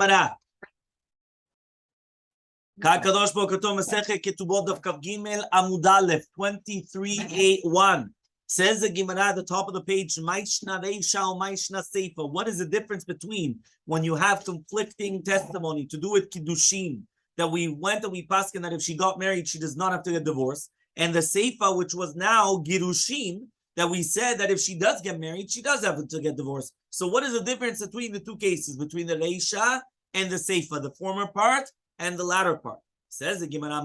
Gemara. Kakadosh Bokato Masechet Ketubot Daf Kav Gimel Amud Aleph 23a1 says the Gemara at the top of the page. Maishna Reisha Maishna Seifa. What is the difference between when you have conflicting testimony to do with kiddushin that we went and we paskin that if she got married she does not have to get divorced, and the Seifa which was now girushin that we said that if she does get married she does have to get divorced. So what is the difference between the two cases, between the Reisha and the Seifa, the former part and the latter part? Says the Gemara,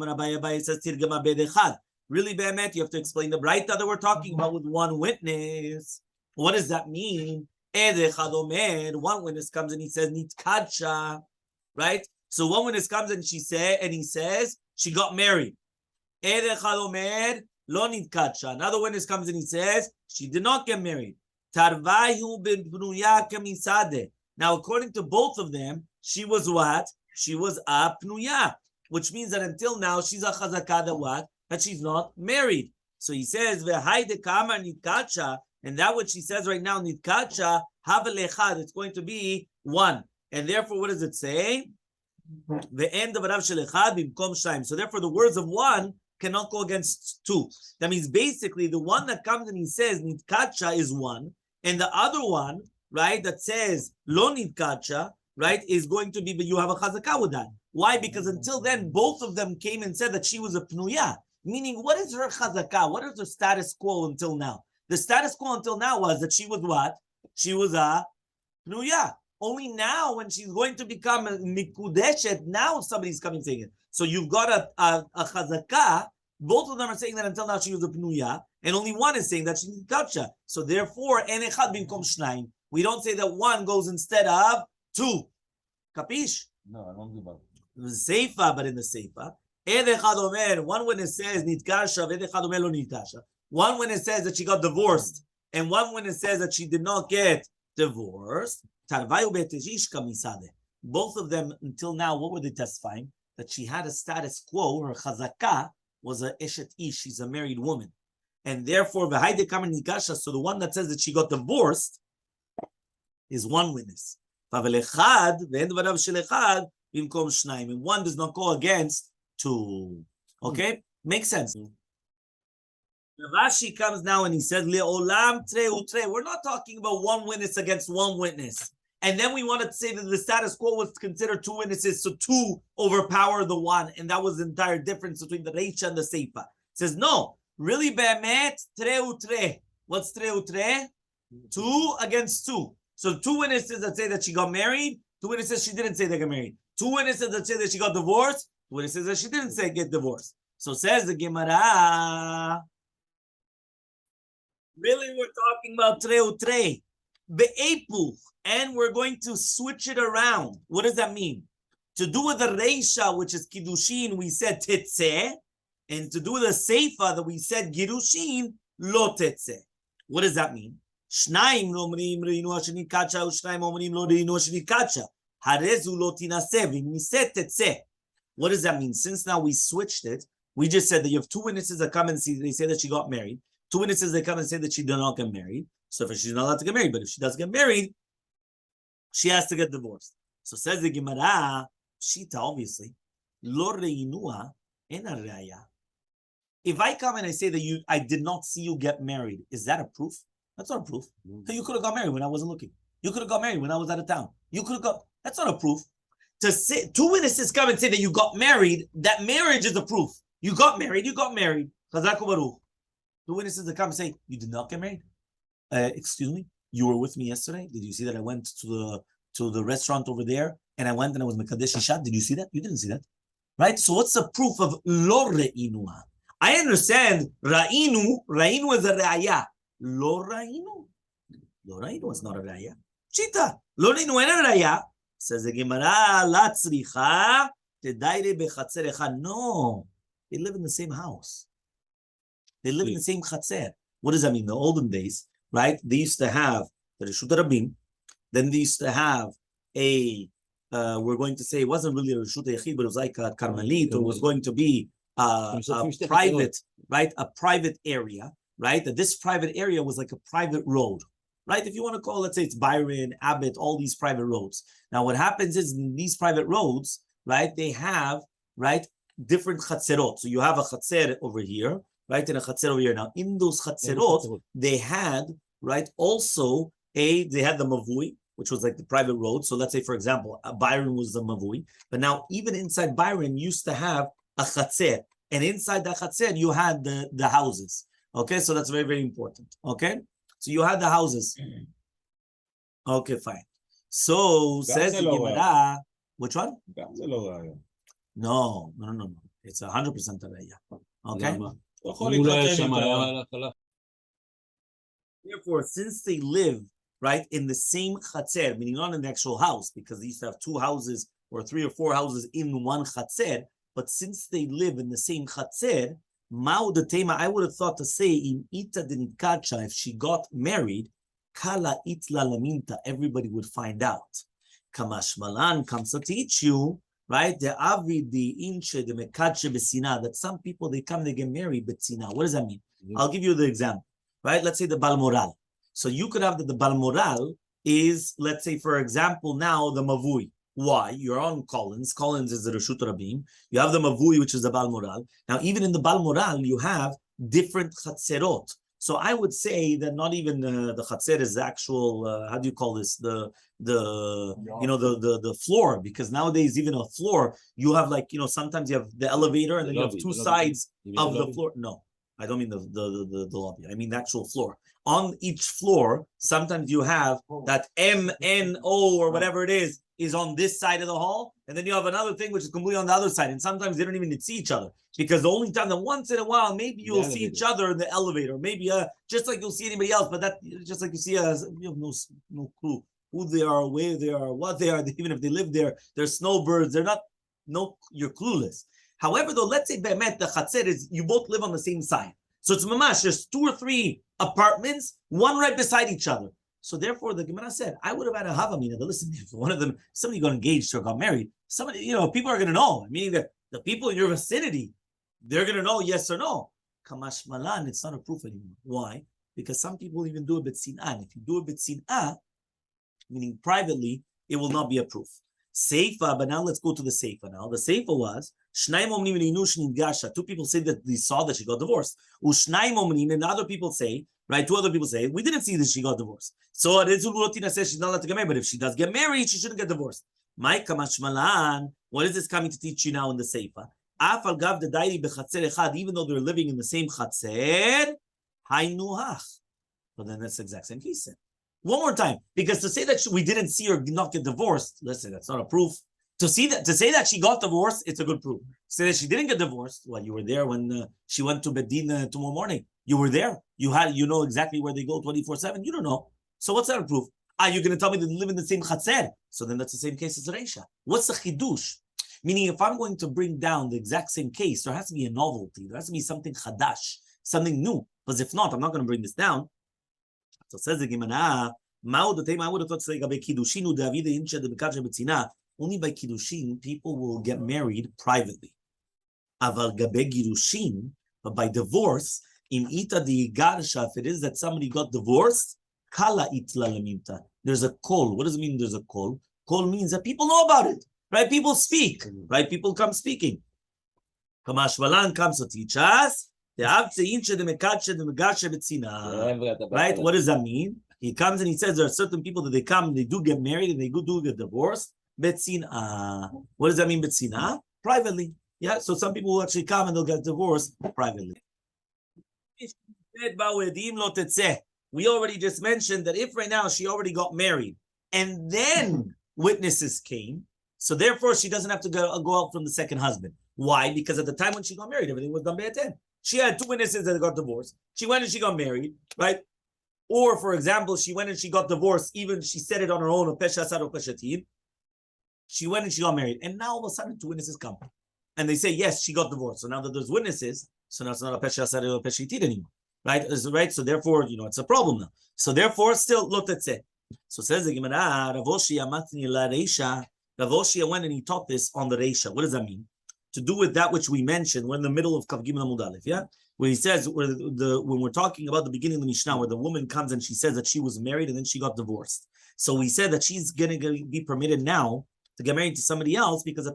says Tirgama Bedechad. Really, Be'emet, you have to explain the Braita that we're talking about with one witness. What does that mean? One witness comes and he says Nitkadsha, right? So one witness comes and he says she got married. Lo Nitkadsha. Another witness comes and he says she did not get married. Tarvayu ben pnuya kamisade. Now, according to both of them, she was what? She was a pnuya, which means that until now she's a chazakah that what? That she's not married. So he says v'hayde kamar nitkadsha, and that what she says right now nitkadsha havelechad. It's going to be one, and therefore what does it say? The end of Rav Shelechad bimkom shayim. So therefore the words of one cannot go against two. That means basically the one that comes and he says nitkadsha is one, and the other one, right, that says lo nitkadsha, right, is going to be, but you have a chazakah with that. Why? Because until then, both of them came and said that she was a pnuya. Meaning, what is her chazakah? What is her status quo until now? The status quo until now was that she was what? She was a pnuya. Only now, when she's going to become a mikudeshet, now somebody's coming saying it. So you've got a chazakah. Both of them are saying that until now she was a pnuya, and only one is saying that she's nitkadsha. So therefore, en echad bimkom shnayim. We don't say that one goes instead of two. Capish? No, I don't do that. The Seifa, but in the Seifa, one witness says nitkasha, lo nitkasha. One witness says that she got divorced, and one witness says that she did not get divorced. Both of them until now, what were they testifying? That she had a status quo. Her chazakah was a eshet ish. She's a married woman, and therefore v'hayde kamar nitkasha. So the one that says that she got divorced is one witness. And one does not go against two. Okay? Makes sense. Rashi comes now and he says, Le'olam treu tre. We're not talking about one witness against one witness. And then we wanted to say that the status quo was considered two witnesses, so two overpower the one. And that was the entire difference between the Reisha and the Seifa. It says, no, really, be'emet treu tre. What's treu tre? Two against two. So two witnesses that say that she got married, two witnesses she didn't say they got married. Two witnesses that say that she got divorced, two witnesses that she didn't say get divorced. So says the Gemara, really we're talking about treu tre, be'epuch, and we're going to switch it around. What does that mean? To do with the reisha, which is kiddushin, we said tetzeh, and to do with the seifa that we said girushin, lo tetzeh. What does that mean? Shnaim omrim reinu ashenit kacha, u'shnaim omrim lo reinu ashenit kacha. What does that mean? Since now we switched it, we just said that you have two witnesses that come and see, they say that she got married. Two witnesses that come and say that she did not get married. So if she's not allowed to get married, but if she does get married, she has to get divorced. So says the Gemara, Shita, obviously, lo reinua ena reaya. If I come and I say that I did not see you get married, is that a proof? That's not a proof. So you could have got married when I wasn't looking. You could have got married when I was out of town. You could have got. That's not a proof. To say two witnesses come and say that you got married, that marriage is a proof. You got married. Chazak u'baruch. Two witnesses that come and say you did not get married. Excuse me, you were with me yesterday. Did you see that I went to the restaurant over there and I went and I was mekadesh isha? Did you see that? You didn't see that, right? So what's the proof of lo re'inua? I understand ra'inu is a re'aya. Lo ra'inu is not a re'aya. Shita lo re'inu ena re'aya. Says the Gemara, la tzricha tedaire bechatzer echad. No, they live in the same house. They live in the same chatzer. What does that mean? In the olden days, right? They used to have the Reshut Rabim. Then they used to have a, we're going to say, it wasn't really a Reshut Yachid, but it was like a Karmelit, or it was going to be a private, right? A private area, right? That this private area was like a private road. right? If you want to call, let's say it's Byron, Abbott, all these private roads. Now, what happens is in these private roads, right, they have, right, different chatzerot. So you have a chatzer over here, right, and a chatzer over here. Now, in those chatzerot, they had, right, also they had the mavui, which was like the private road. So let's say, for example, Byron was the mavui, but now even inside Byron used to have a chatzer, and inside that chatzer you had the houses. Okay, so that's very, very important. Okay, so you had the houses. Okay, fine. So says the Gemara, which one? No. It's 100% araya. Okay. Therefore, since they live right in the same chatzer, meaning not in the actual house, because they used to have two houses or three or four houses in one chatzer, but since they live in the same chatzer, Mao the tema, I would have thought to say in ita dinikacha, if she got married, kala itla laminta, everybody would find out. Kamash malan comes to teach you, right? The avi the inche the mekache besina, that some people they come they get married betzina. What does that mean? I'll give you the example, right? Let's say the balmoral. So you could have the balmoral is, let's say for example now the mavui. Why? You're on Collins. Collins is the Reshut Rabim. You have the Mavui, which is the Balmoral. Now, even in the Balmoral, you have different chatzerot. So I would say that not even the chatzer is the actual, how do you call this? The floor, because nowadays, even a floor, you have like, sometimes you have the elevator and then you have two sides of the floor. No, I don't mean the lobby. I mean the actual floor. On each floor, sometimes you have that MNO or whatever it is on this side of the hall, and then you have another thing which is completely on the other side, and sometimes they don't even see each other, because the only time that once in a while maybe you'll see each other in the elevator, maybe just like you'll see anybody else, but that just like you see you have no clue who they are, where they are, what they are, even if they live there, they're snowbirds, you're clueless. However, though, let's say be'emet, the chatzer is you both live on the same side, so it's mamash, there's 2 or 3 apartments, one right beside each other. So therefore, the Gemara said, I would have had a havamina. Listen, if one of them, somebody got engaged or got married, somebody, people are going to know. I mean, the people in your vicinity, they're going to know yes or no. Kamash malan, it's not a proof anymore. Why? Because some people even do a betzinah. If you do a betzinah, meaning privately, it will not be a proof. Seifa, but now let's go to the Seifa now. The Seifa was, 2 people say that they saw that she got divorced. And other people say, right? 2 other people say, we didn't see that she got divorced. So Rezul Rotina says she's not allowed to get married, but if she does get married, she shouldn't get divorced. My Kamash Malan, what is this coming to teach you now in the Seifa? Afal Gav the Dairi Bechatzer Echad, even though they're living in the same Chatzer, Hainuhach. But then that's the exact same case. One more time, because to say that we didn't see her not get divorced, listen, that's not a proof. To say that she got divorced, it's a good proof. Say that she didn't get divorced, well, you were there when she went to Bedin tomorrow morning. You were there. You know exactly where they go 24/7. You don't know. So what's that a proof? You're going to tell me that they live in the same chatzer. So then that's the same case as Reisha. What's the chidush? Meaning, if I'm going to bring down the exact same case, there has to be a novelty. There has to be something chadash, something new. Because if not, I'm not going to bring this down. So says the Gemara, only by kiddushin people will get married privately. But by divorce, in ita di garsha, if it is that somebody got divorced, kala itla laminta. There's a call. What does it mean? There's a call. Call means that people know about it, right? People speak, right? People come speaking. Kamashvalan comes to teach us. Right? What does that mean? He comes and he says there are certain people that they come and they do get married and they do get divorced. Betzina. What does that mean, betzina? Privately. Yeah, so some people will actually come and they'll get divorced privately. We already just mentioned that if right now she already got married and then witnesses came, so therefore she doesn't have to go out from the second husband. Why? Because at the time when she got married, everything was done by a 10. She had 2 witnesses that got divorced. She went and she got married, right? Or, for example, she went and she got divorced, even she said it on her own, she went and she got married. And now all of a sudden 2 witnesses come. And they say, yes, she got divorced. So now that there's witnesses, so now it's not a pesha asar or pesha itir anymore. Right? So therefore, it's a problem now. So therefore, still, look, that's it. So says the Gemara, Rav Oshia matni la reisha. Rav Oshia went and he taught this on the reisha. What does that mean? To do with that which we mentioned, we're in the middle of Kav Gimel Amud Aleph, yeah? where he says when we're talking about the beginning of the Mishnah, where the woman comes and she says that she was married and then she got divorced. So we said that she's going to be permitted now to get married to somebody else because the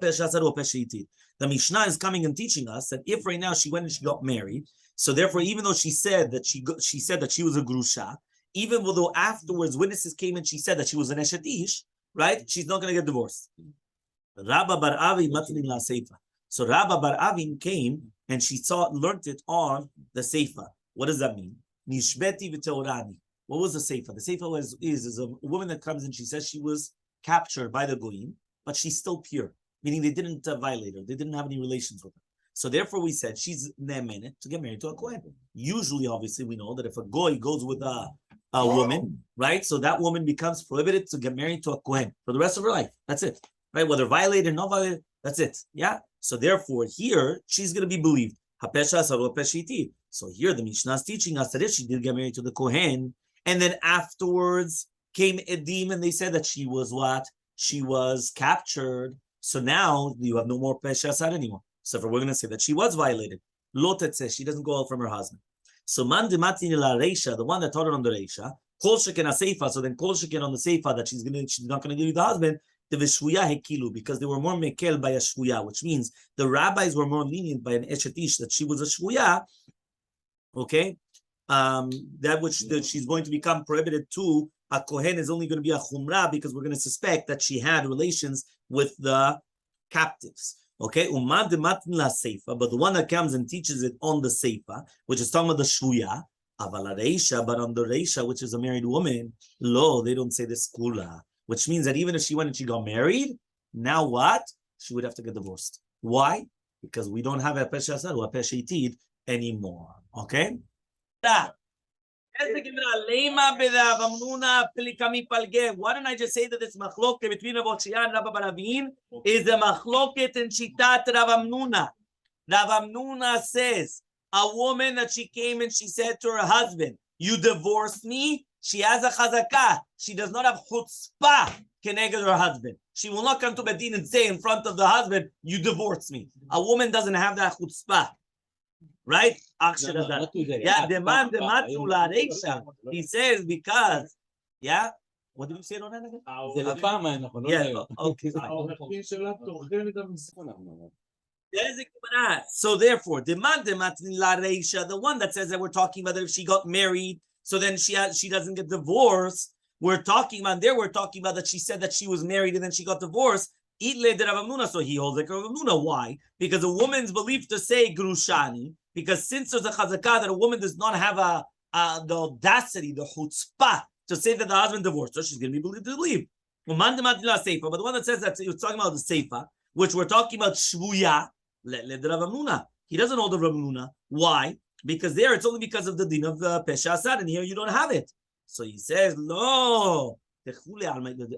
Mishnah is coming and teaching us that if right now she went and she got married, so therefore even though she said that she said that she was a grusha, even though afterwards witnesses came and she said that she was an eshet ish, right? She's not going to get divorced. Rabba bar Avi matnin la seifa. So Rabba bar Avi came and she learned it on the seifa. What does that mean? Nishbeti v'teorani. What was the seifa? The seifa is a woman that comes and she says she was captured by the goyim, but she's still pure, meaning they didn't violate her. They didn't have any relations with her. So therefore we said she's ne'emenet to get married to a kohen. Usually, obviously, we know that if a goy goes with a woman, right? So that woman becomes prohibited to get married to a kohen for the rest of her life. That's it, right? Whether violated or not violated, that's it. Yeah. So therefore, here she's going to be believed. So here the Mishnah is teaching us that if she did get married to the kohen, and then afterwards came edim and they said that she was what? She was captured. So now you have no more pesha asad anymore. So we're going to say that she was violated. Lotet says she doesn't go out from her husband. So man dematini la reisha, the one that taught her on the reisha, kol sheken aseifa. So then kol sheken on the seifa that she's not going to give you the husband. The v'shvuya hekilu, because they were more mekel by a shvuya, which means the rabbis were more lenient by an eshetish that she was a shvuya. Okay, that which she's going to become prohibited to a kohen is only going to be a chumrah because we're going to suspect that she had relations with the captives. Okay, but the one that comes and teaches it on the seifa, which is talking about the shvuya, but on the reisha, which is a married woman, they don't say the skula, which means that even if she went and she got married, now what? She would have to get divorced. Why? Because we don't have a pesha asad or a pesha itid anymore. Okay? Why don't I just say that this machloket between Rav Oziel and Rabbi Baravin is the machloket in Shitat Rav Amnuna. Rav Amnuna says a woman that she came and she said to her husband, "You divorced me." She has a chazakah. She does not have chutzpah keneged her husband. She will not come to Bedin and say in front of the husband, "You divorced me." A woman doesn't have that chutzpah. Right? Yeah, the man, the matula reisha. He says because, yeah. What did you say on that again? Yeah. Okay. So therefore, the man, the matula reisha, the one that says that we're talking about that if she got married, so then she doesn't get divorced. We're talking about that she said that she was married and then she got divorced. So he holds like Rav Amnuna. Why? Because a woman's belief to say grushani. Because since there's a chazakah that a woman does not have the audacity, the chutzpah, to say that the husband divorced her, she's going to be believed to leave. But the one that says that you're talking about the seifa, which we're talking about shvuya, he doesn't hold the Rav Amnuna. Why? Because there it's only because of the din of the pesha asad, and here you don't have it. So he says, no.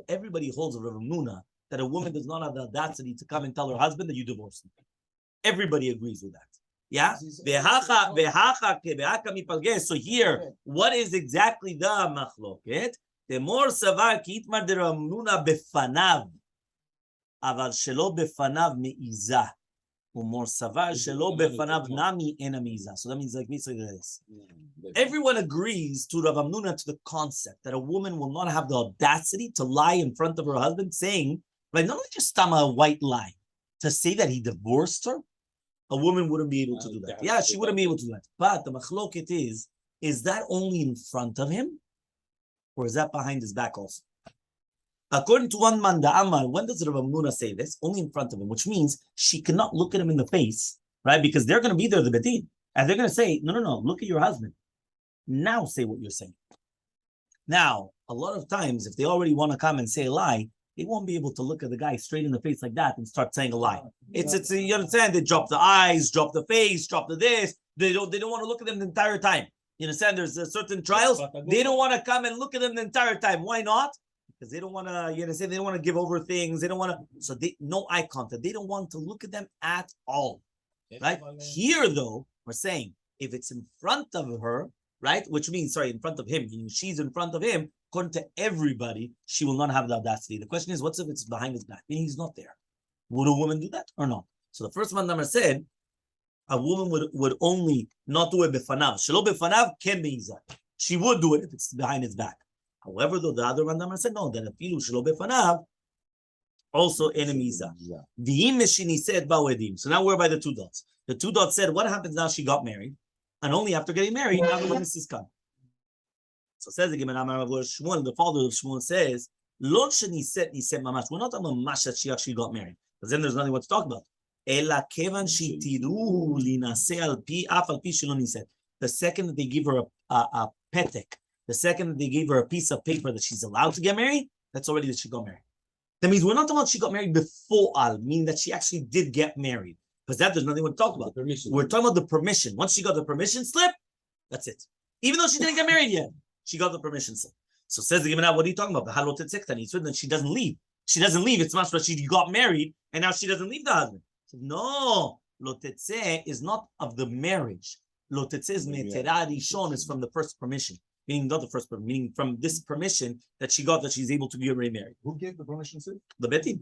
Everybody holds a Rav Amnuna that a woman does not have the audacity to come and tell her husband that you divorced him. Everybody agrees with that. Yeah. So here, what is exactly the machloket? The more savar ki itmar de Rav Amnuna befanav, aval shelo befanav meiza, umor savar shelo befanav nami ena meiza. So that means like this. Everyone agrees to Rav Amnuna to the concept that a woman will not have the audacity to lie in front of her husband, saying, like, not just a white lie, to say that he divorced her. A woman wouldn't be able to do that. Yeah, she wouldn't be able to do that. But the machloket is that only in front of him? Or is that behind his back also? According to one man, the Amar, when does Rav Amnuna say this? Only in front of him, which means she cannot look at him in the face, right? Because they're going to be there, the Bedin. And they're going to say, no, look at your husband. Now say what you're saying. Now, a lot of times, if they already want to come and say a lie, they won't be able to look at the guy straight in the face like that and start saying a lie. It's you understand? They drop the eyes, drop the face, drop the this. They don't want to look at them the entire time. You understand? There's certain trials. They don't want to come and look at them the entire time. Why not? Because they don't want to, you understand? They don't want to give over things. They don't want to, so no eye contact. They don't want to look at them at all. Right? Here though, we're saying if it's in front of her, right? Which means, in front of him, she's in front of him, according to everybody, she will not have the audacity. The question is, what's if it's behind his back? Meaning he's not there. Would a woman do that or not? So the first one number said, a woman would only not do it befanav. Shelo befanav can be izah. She would do it if it's behind his back. However, though the other Rambam said no, then afilu shelo befanav also enemiza. V'im meshini said ba'oedim. So now we're by the two dots. The two dots said, what happens now? She got married, and only after getting married, now the witnesses come. So says the Gemara, the father of Shmuel says, "Lo sheniset niset mamash." We're not talking about mamash that she actually got married, because then there's nothing what to talk about. Ela kevan shitiru linaseh al pi af al pi shelo niset. The second that they give her a petek, the second that they gave her a piece of paper that she's allowed to get married, that's already that she got married. That means we're not talking about she got married before al, meaning that she actually did get married, because that there's nothing to talk about. We're talking about the permission. Once she got the permission slip, that's it. Even though she didn't get married yet, she got the permission slip. So says the Gemara, what are you talking about? So then she doesn't leave. She doesn't leave. It's not that she got married and now she doesn't leave the husband. So no, lo tetzeh is not of the marriage. Lo tetzeh is meterah rishon, is from the first permission. Meaning not the first permission, meaning from this permission that she got that she's able to get remarried. Who gave the permission to? The Betin.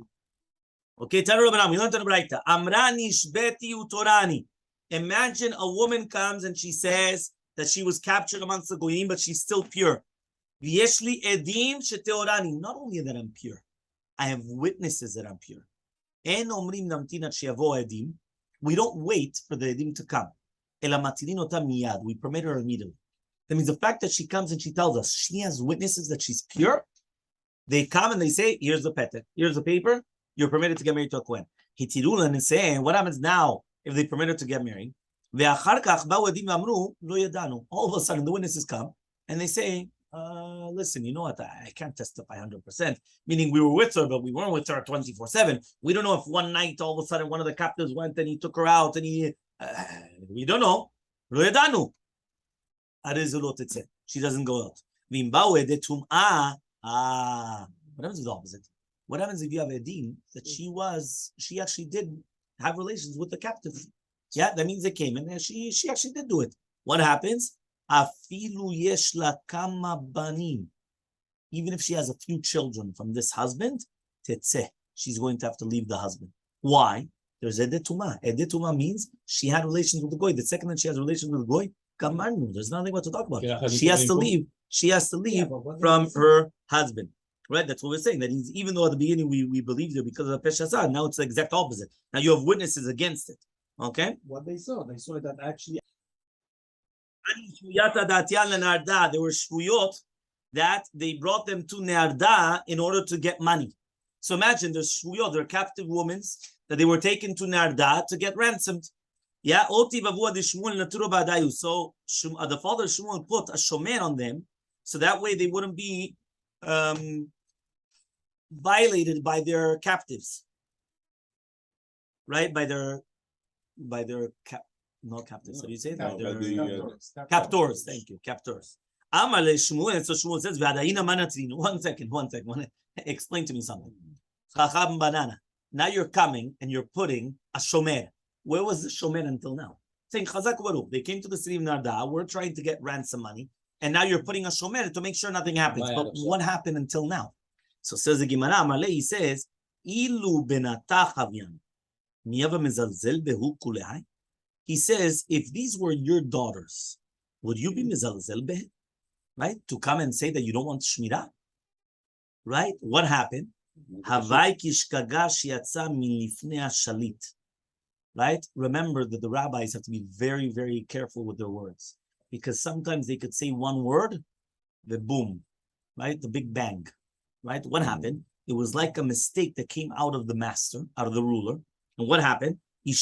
Okay, Tanu Rabbanam, we learned on the Braita. Amrani shbeti utorani. Imagine a woman comes and she says that she was captured amongst the goyim, but she's still pure. V'yeshli edim sheteorani. Not only that I'm pure, I have witnesses that I'm pure. En omrim namtin ad sheyavo edim. We don't wait for the edim to come. Ela matirin ota miyad. We permit her immediately. That means the fact that she comes and she tells us she has witnesses that she's pure. They come and they say, "Here's the petek, here's the paper. You're permitted to get married to a kohen." Hitirulan and say, what happens now if they permit her to get married? All of a sudden, the witnesses come and they say, listen, you know what? I can't testify 100%. Meaning we were with her, but we weren't with her 24/7. We don't know if one night, all of a sudden, one of the captives went and he took her out and we don't know. She doesn't go out. What happens is the opposite. What happens if you have a edim that she actually did have relations with the captive? Yeah, that means they came and she actually did do it. What happens? Afilu yesh la kama banim. Even if she has a few children from this husband, tetzeh, she's going to have to leave the husband. Why? There's edetuma. Edetuma means she had relations with the goy. The second that she has relations with the goy, kamarnu. There's nothing what to talk about. Yeah, she has to leave. She has to leave from her husband. Right? That's what we're saying. That he's, even though at the beginning we believed it because of the Peshasad, now it's the exact opposite. Now you have witnesses against it. Okay? What they saw that actually there were shvuyot that they brought them to Nearda in order to get money. So imagine there's shvuyot, they're captive women that they were taken to Nearda to get ransomed. Yeah, Oti Bavua de Shmuel Naturo Badayu. So the father Shmuel put a shomer on them, so that way they wouldn't be violated by their captives, right? By their not captives. So you say that captors. Thank you, captors. Amaleh Shmuel. So Shmuel says, "V'adaina manatrinu." One second. Explain to me something. Chacham banana. Now you're coming and you're putting a shomer. Where was the shomer until now? Saying Chazak Baruch. They came to the city of Narda. We're trying to get ransom money, and now you're putting a shomer to make sure nothing happens. But what happened until now? So says the Gemara, Elmaleh, he says, "Ilu benatach havyan, miyava mezalzel behu kulehai." He says, if these were your daughters, would you be mezalzel beh? Right? To come and say that you don't want shmirah? Right? What happened? Havai kishkaga shiatza milifnei shalit. Right? Remember that the rabbis have to be very, very careful with their words, because sometimes they could say one word, the boom, right? The big bang. Right? What happened? It was like a mistake that came out of the master, out of the ruler. And what happened? The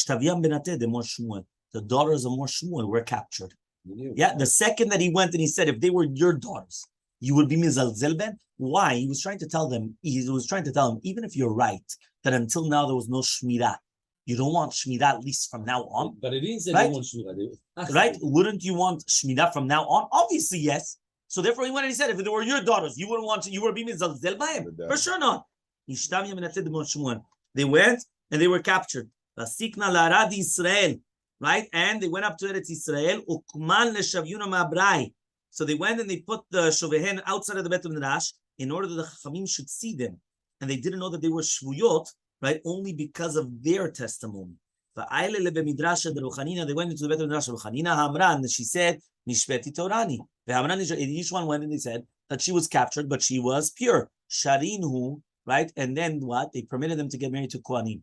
daughters of Mor Shmuel were captured. Yeah, the second that he went and he said, if they were your daughters, you would be mizalzel ben. Why? He was trying to tell them, even if you're right, that until now there was no shmirah, you don't want shmirah at least from now on. But it didn't say right? they want shmirah. Right? Wouldn't you want shmirah from now on? Obviously, yes. So therefore he went and he said, if they were your daughters, you wouldn't want to, you would be mizalzel by him. For sure not. They went and they were captured. Right? And they went up to Eretz Israel. So they went and they put the shovehen outside of the Bet of Midrash in order that the Chachamim should see them. And they didn't know that they were shvuyot, right? Only because of their testimony. They went into the Beit Midrash of Chanina Hamran. She said, "Nishbeti Torani." Each one went and they said that she was captured, but she was pure. Sharinhu, right? And then what? They permitted them to get married to Kohanim.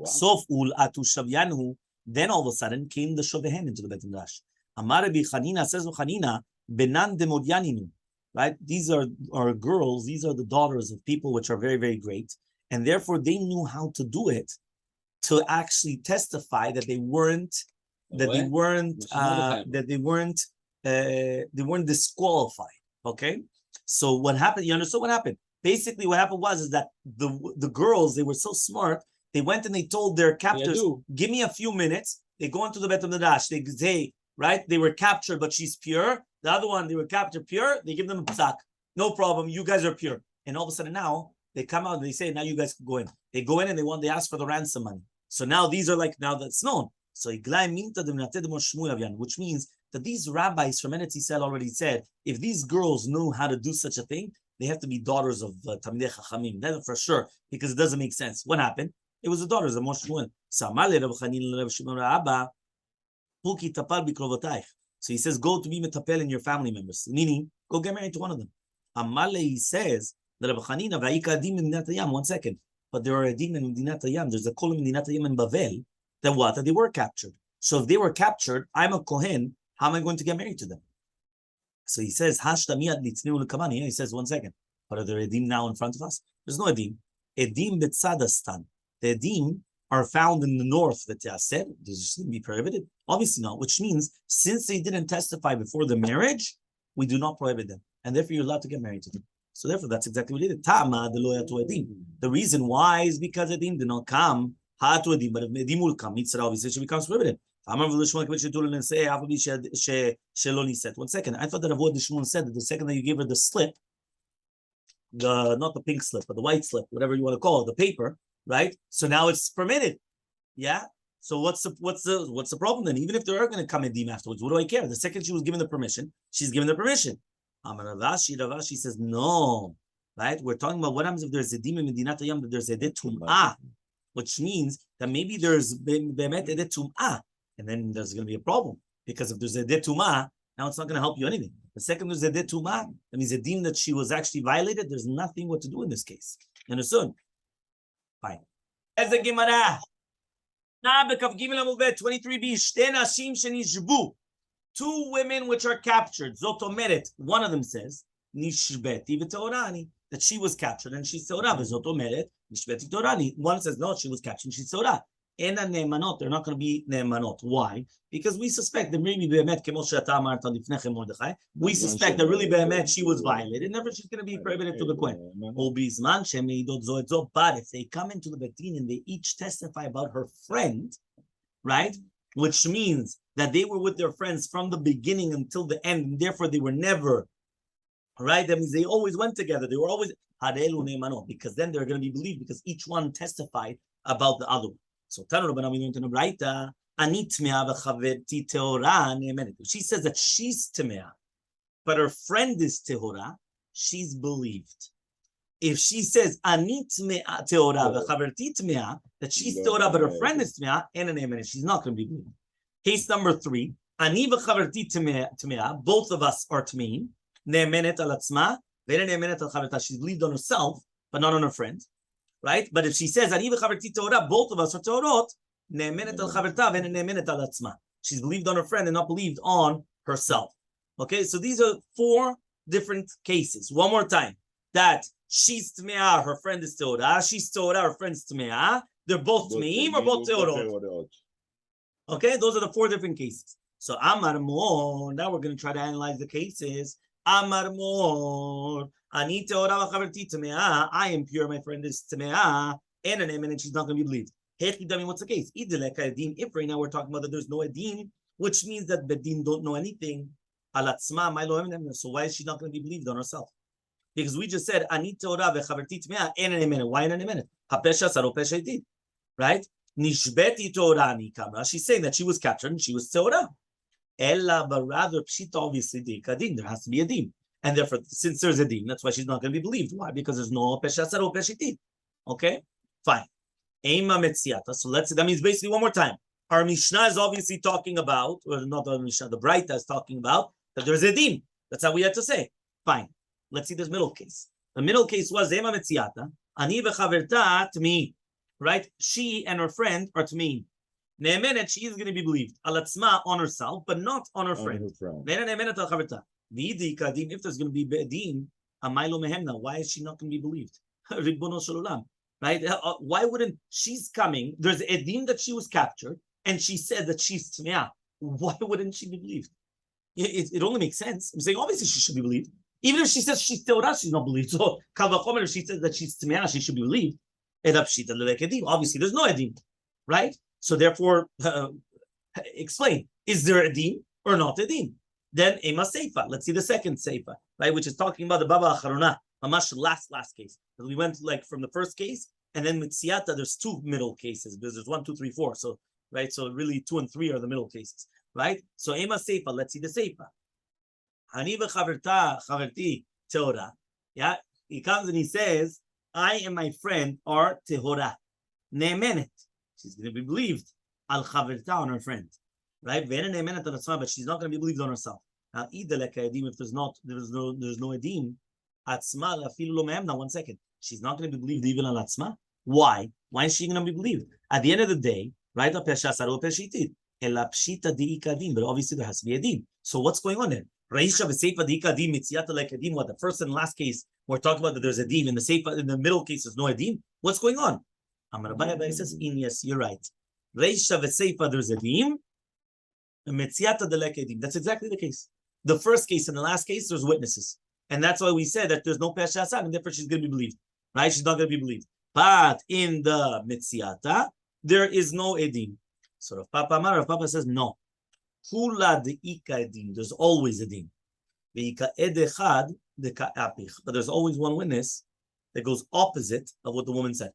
Sof ul atu shavyanhu. Then all of a sudden came the Shovehen into the Beit Midrash. Amar Rabbi Chanina says Chanina benan demodyaninu. Right? These are girls. These are the daughters of people which are very, very great, and therefore they knew how to do it to actually testify that they weren't disqualified. Okay, so what happened? You understood what happened? Basically, what happened was that the girls, they were so smart. They went and they told their captors, "Give me a few minutes." They go into the Beit Midrash. They say, right? They were captured, but she's pure. The other one, they were captured pure. They give them a psak. No problem. You guys are pure. And all of a sudden now they come out and they say, now you guys can go in. They go in and they ask for the ransom money. So now these are like, now that's known. So which means that these rabbis from Eretz Yisrael already said, if these girls know how to do such a thing, they have to be daughters of Talmidei Chachamim. That's for sure, because it doesn't make sense. What happened? It was the daughters of Moshe Shmuel. So he says, go to be metapel in your family members, meaning go get married to one of them. Elmaleh says that Rabbi Chanina va'ika adim in Medinat Hayam. 1 second, but there are adim in Medinat Hayam. There's a kolum in Medinat Hayam in Bavel that what? That they were captured. So if they were captured, I'm a kohen. How am I going to get married to them? So he says, he says, 1 second, but are there edim now in front of us? There's no edim. Edim betzadastan. The edim are found in the north that said this shouldn't be prohibited. Obviously not, which means since they didn't testify before the marriage, we do not prohibit them, and therefore you're allowed to get married to them. So therefore, that's exactly what he did. The reason why is because edim did not come. But if edim will come, obviously it becomes prohibited. 1 second, I thought that Avoid Shmuel said that the second that you give her the slip, not the pink slip, but the white slip, whatever you want to call it, the paper, right? So now it's permitted. Yeah. So what's the problem then? Even if there are going to come edim afterwards, what do I care? The second she was given the permission, she's given the permission. Ravashi says no, right? We're talking about what happens if there's edim in Medinat Hayam, that there's edet tum'ah, which means that maybe there's be'emet edet tum'ah, and then there's going to be a problem, because if there's edet tum'ah, now it's not going to help you anything. The second there's edet tum'ah, that means edim that she was actually violated. There's nothing what to do in this case. You understand? Fine. As a Gemara. 23b. Two women which are captured. Zotomeret. One of them says, Nishbeti v'teorani, that she was captured and she's teorah. Zotomeret, Nishbeti teorani. One says, no, she was captured and she's teorah. Ena ne'emanot. They're not going to be ne'emanot. Why? Because we suspect that maybe be'emet kemo she'ata amarta lifnechem Mordechai. We suspect that really be'emet she was violated. Never she's going to be prohibited to the Kohen. But if they come into the Betin and they each testify about her friend, right? Which means that they were with their friends from the beginning until the end, and therefore they were never, right? That means they always went together. They were always harelu ne'emanot, because then they're going to be believed because each one testified about the other one. So Tanu Rabbanan, we went to the Braita. Ani tmea v'chaverti teorah ne'emenet. She says that she's tmea, but her friend is tehorah. She's believed. If she says ani tmea teorah v'chaverti tmea, that she's teorah but her friend is tmea, and an ne'emenet, she's not going to be believed. Case number 3. Ani v'chaverti tmea. Both of us are tmeim. Ne'emenet al atzma, ve'en ne'emenet al chaverta. She's believed on herself, but not on her friend. Right? But if she says, Ani v'chaverti teorah, both of us are teorot, ne'emenet al chaverta, ve'en ne'emenet al atzma. She's believed on her friend and not believed on herself. Okay, so these are 4 different cases. One more time. That she's tmeah, her friend is teorah. She's teorah, her friend's tmeah. They're both tmeim or both teorot. Okay, those are the 4 different cases. So Amar Mor, now we're going to try to analyze the cases. Amar Mor, Ani teorah v'chaverti tmeah. I am pure, my friend is tmeah. And an eminent, she's not going to be believed. Hechal, what's the case? If right now we're talking about that there's no edim, which means that bedin don't know anything. So why is she not going to be believed on herself? Because we just said Ani teorah v'chaverti tmeah and an eminent. Why an eminent? Hapesha saro pesha idid, right? Nishbeti teorah ni kamra. She's saying that she was captured and she was teorah. Ella, but rather pshita obviously the kadin. There has to be a dim, and therefore since there's a dim, that's why she's not going to be believed. Why? Because there's no pesha saro pesha idid. Okay, fine. Ema metziata. So that means basically one more time. Our Mishnah is obviously talking about, or not the Mishnah, the Braita is talking about that there's a din. That's how we had to say. Fine. Let's see this middle case. The middle case was Ema metziata. Ani v'chaverta tmi. Right? She and her friend are tmi. Ne'emenet, she is going to be believed. Alatzma, on herself, but not on her friend. Ne'emenet al chaverta. V'idi kadim, if there's going to be be'edin, amaylo mehemna, why is she not going to be believed? Ribbono shel olam. Right? Why wouldn't, she's coming, there's edin that she was captured, and she said that she's tmeah. Why wouldn't she be believed? It only makes sense. I'm saying obviously she should be believed. Even if she says she's teorah, she's not believed. So kal vachomer, if she says that she's tmeah, she should be believed. Obviously, there's no edim, right? So therefore, explain: is there edim or not edim? Then ema seifa. Let's see the second seifa, right? Which is talking about the baba acharona, mamash last case. We went like from the first case, and then with siyata, there's two middle cases because there's 1, 2, 3, 4. So right, so really 2 and 3 are the middle cases, right? So ema seifa. Let's see the seifa. Hani v'chaverti teora. Yeah, he comes and he says, I and my friend are tehora. Ne'emenet. She's going to be believed. Al chaverta, on her friend. Right? Ve'ena ne'emenet al atzma, but she's not going to be believed on herself. Now, ida leka edim, if there's no edim, atzma afilu lo me'emna. 1 second. She's not going to be believed even al atzma. Why? Why is she going to be believed? At the end of the day, right? But obviously there has to be edim. So what's going on there? What the first and last case we're talking about that there's a edim, in the seifa, in the middle case there's no edim. What's going on? Rabbi says, yes, you're right. Reisha v'seifa there's edim, and metziata delek edim. That's exactly the case. The first case and the last case there's witnesses, and that's why we said that there's no pesha asad, and therefore she's going to be believed. Right? She's not going to be believed. But in the metziata there is no edim. So Rav Papa says no. There's always a din. But there's always one witness that goes opposite of what the woman said.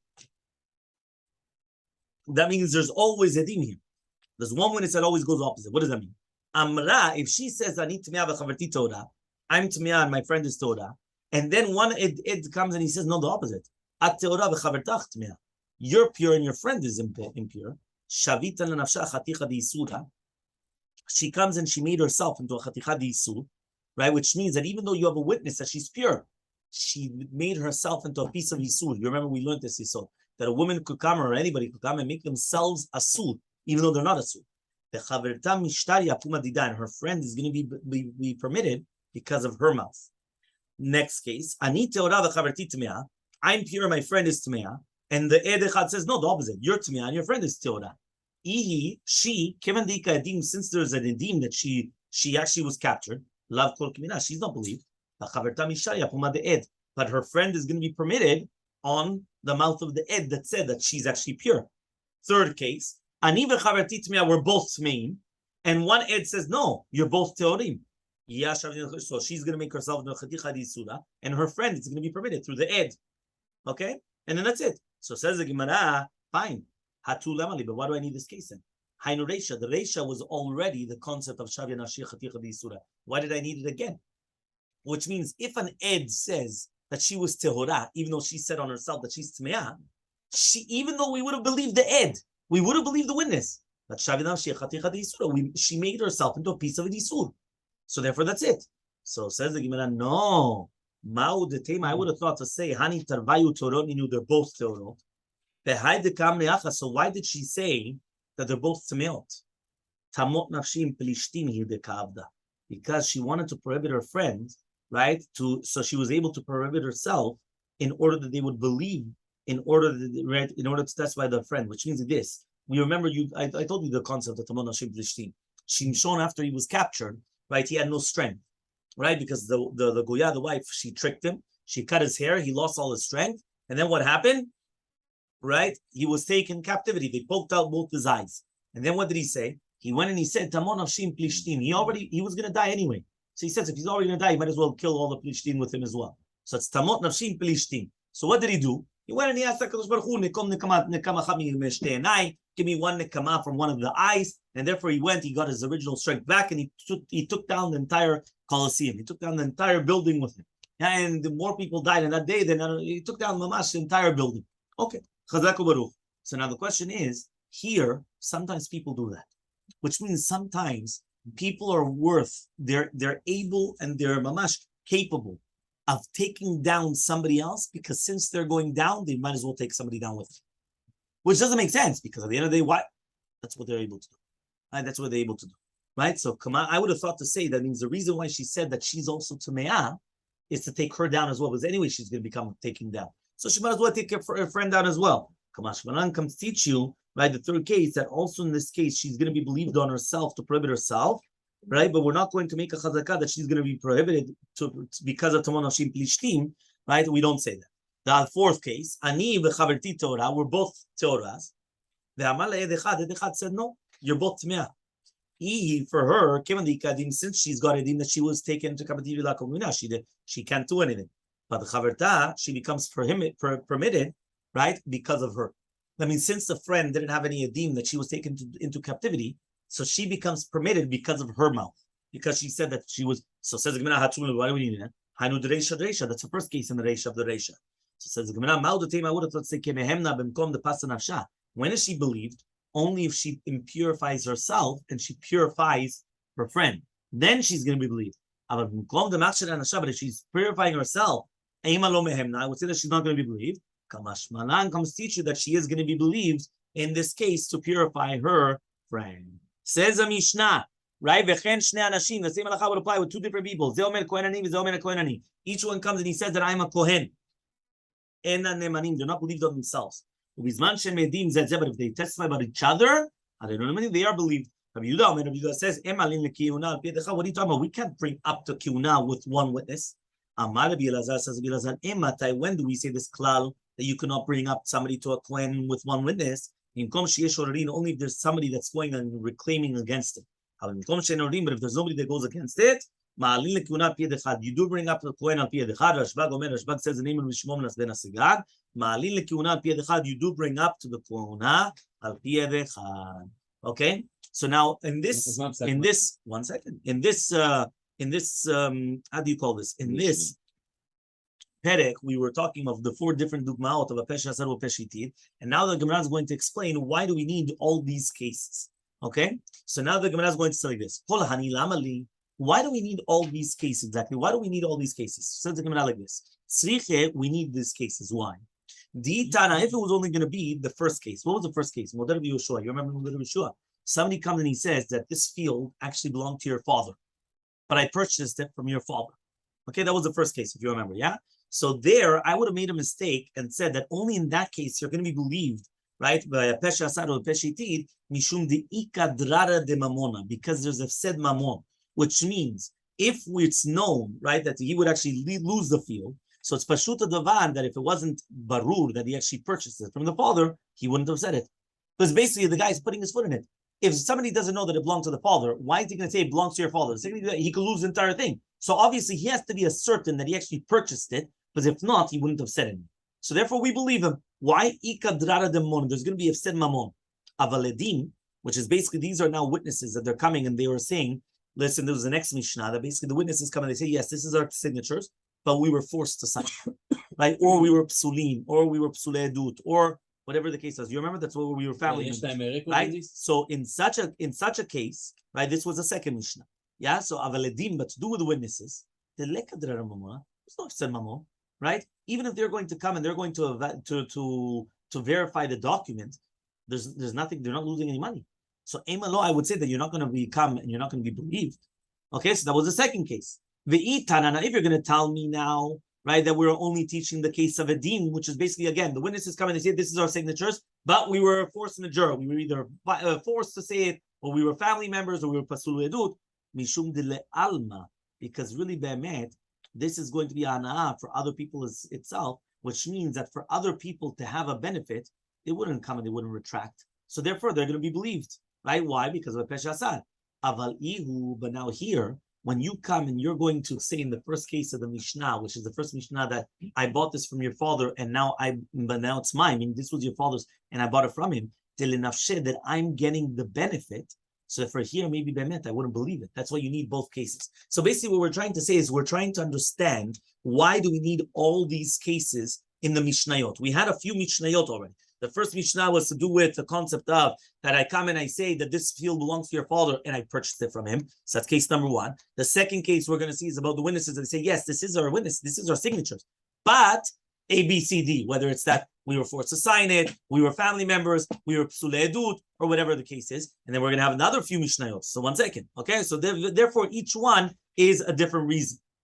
That means there's always a din here. There's one witness that always goes opposite. What does that mean? Amra, if she says, I'm Tmeah and my friend is Torah, and then one ed comes and he says, no, the opposite. You're pure and your friend is impure. She comes and she made herself into a chaticha d'isur, right? Which means that even though you have a witness that she's pure, she made herself into a piece of isur. You remember we learned this isur, that a woman could come or anybody could come and make themselves asur, even though they're not asur. The chaverta mishtari apuma dida, and her friend is going to be permitted because of her mouth. Next case, ani teora v'chaverti tmeah. I'm pure, my friend is tmeah, and the ed echad says no, the opposite. You're tmeah and your friend is teora. She, since there's an edim that she actually was captured, lav kol kimina, she's not believed. But her friend is going to be permitted on the mouth of the ed that said that she's actually pure. Third case, ani v'chaverti tmeah, we're both tmeim, and one ed says no, you're both teorim. So she's going to make herself into a chaticha d'isura, and her friend is going to be permitted through the ed. Okay, and then that's it. So says the Gemara, fine. But why do I need this case then? The Reisha was already the concept of Shavya Nashir Chaticha D'Isura. Why did I need it again? Which means if an Ed says that she was Tehorah, even though she said on herself that she's Tmeah, even though we would have believed the Ed, we would have believed the witness. But Shavya Nashir Chaticha D'Isura, she made herself into a piece of D'Isur. So therefore that's it. So says the Gemara, no. I would have thought to say, Hani Tarvayu Torot, they're both Torot. So why did she say that they're both tameot? Tamot nafshim pelishtim hi. Because she wanted to prohibit her friend, right? So she was able to prohibit herself in order that they would believe, in order to testify their friend. Which means this. We remember I told you the concept of tamot nafshim pelishtim. Shimshon, after he was captured, right? He had no strength, right? Because the Goya, the wife, she tricked him. She cut his hair. He lost all his strength. And then what happened? Right? He was taken captivity. They poked out both his eyes. And then what did he say? He went and he said, Tamon Nafshim Plishtim. He was going to die anyway. So he says, if he's already going to die, he might as well kill all the Plishtim with him as well. So it's Tamot Nafshim Plishtim. So what did he do? He went and he asked HaKadosh Baruch Hu, give me one nekama from one of the eyes. And therefore he went, he got his original strength back, and he took down the entire Colosseum. He took down the entire building with him. And more people died in that day than he took down Mamash, the entire building. Okay. Chazak u'baruch. So now the question is, here, sometimes people do that, which means sometimes people are they're able and they're mamash capable of taking down somebody else, because since they're going down, they might as well take somebody down with them. Which doesn't make sense, because at the end of the day, what? That's what they're able to do. Right? That's what they're able to do. Right? So I would have thought to say that means the reason why she said that she's also Tameah is to take her down as well, because anyway she's going to become taking down. So she might as well take her friend down as well. Kamash Manan comes teach you, right? The third case, that also in this case she's going to be believed on herself to prohibit herself, right? But we're not going to make a chazakah that she's going to be prohibited because of Tamon Hashim Plishtim, right? We don't say that. The fourth case, Ani v'chaverti Torah, we're both Torahs. The Elmaleh Echad said no, you're both Tmeah. For her, since she's got edim that she was taken to captivity la komuna, she can't do anything. But the chaverta, she becomes permitted, right, because of her. I mean, since the friend didn't have any edim that she was taken into captivity, so she becomes permitted because of her mouth, because she said that she was. So says the Gemara, why do we need that? Hanu dereisha dereisha. That's the first case in the reisha of the reisha. So says the Gemara, I would have said kemehemna b'mkom the pasanavsha. When is she believed? Only if she impurifies herself and she purifies her friend, then she's going to be believed. But if she's purifying herself, I would say that she's not going to be believed. Kamash Malan comes teach you that she is going to be believed in this case to purify her friend. Says a Mishnah, right? The same halacha would apply with two different people. Each one comes and he says that I'm a kohen. They're not believed of themselves. But if they testify about each other, they are believed. Rabbi says, what are you talking about? We can't bring up to kiuna with one witness. Rabbi says, when do we say this klal that you cannot bring up somebody to a kohen with one witness? Only if there's somebody that's going and reclaiming against it. But if there's nobody that goes against it, you do bring up the kohen al piyad echad. Rashbag says the name of Rishmon as ben Asigad. You do bring up to the kohen al piyad echad. Okay. So now in this, how do you call this? In this perek, we were talking of the four different dugmaot of a pesha asar or peshitid, and now the Gemara is going to explain why do we need all these cases. Okay. So now the Gemara is going to say like this. Why do we need all these cases exactly? Why do we need all these cases? Says the Gemara like this. We need these cases. Why? If it was only going to be the first case, what was the first case? Model Yeshua. You remember Model Yeshua? Somebody comes and he says that this field actually belonged to your father, but I purchased it from your father. Okay, that was the first case, if you remember, yeah? So there, I would have made a mistake and said that only in that case you're going to be believed, right? By a pesha asad or peshitid, mishum de ikadrara de mamona, because there's a said mamon, which means if it's known, right, that he would actually lose the field, so it's pashuta davan that if it wasn't barur that he actually purchased it from the father, he wouldn't have said it, because basically the guy's putting his foot in it. If somebody doesn't know that it belongs to the father, why is he going to say it belongs to your father? He could lose the entire thing. So obviously he has to be certain that he actually purchased it, because if not, he wouldn't have said it. So therefore we believe him. Why? Ikadrara demon. There's going to be a said mamon. Avaledim, which is basically these are now witnesses that they're coming and they were saying, listen, there was the next Mishnah that basically the witnesses come and they say, yes, this is our signatures, but we were forced to sign, right? Or we were psulim, or we were psulei edut, or whatever the case was. You remember that's what we were family members, right? So in such a case, right, this was the second Mishnah. Yeah, so avaledim, but to do with the witnesses, the lekadra mamon, there's no said mamon, right? Even if they're going to come and they're going to verify the document, there's nothing, they're not losing any money. So Elmaleh, I would say that you're not going to become and you're not going to be believed. Okay, so that was the second case. Now, if you're going to tell me now, right, that we're only teaching the case of edim, which is basically, again, the witnesses come and they say, this is our signatures, but we were forced in a juror. We were either forced to say it, or we were family members, or we were pasul edut, mishum de alma, because really, be'emet, this is going to be ana'ah for other people itself, which means that for other people to have a benefit, they wouldn't come and they wouldn't retract. So therefore, they're going to be believed, right? Why? Because of a pesha asad. Aval ihu, but now here, when you come and you're going to say in the first case of the Mishnah, which is the first Mishnah that I bought this from your father and now it's mine. I mean, this was your father's and I bought it from him. That I'm getting the benefit. So for here, maybe bemet, I wouldn't believe it. That's why you need both cases. So basically what we're trying to say is we're trying to understand why do we need all these cases in the Mishnayot. We had a few Mishnayot already. The first Mishnah was to do with the concept of that I come and I say that this field belongs to your father and I purchased it from him. So that's case number one. The second case we're going to see is about the witnesses. They say, yes, this is our witness. This is our signatures. But A, B, C, D, whether it's that we were forced to sign it, we were family members, we were psulei edut, or whatever the case is. And then we're going to have another few Mishnayot. So one second. Okay. So therefore, each one is a different reason.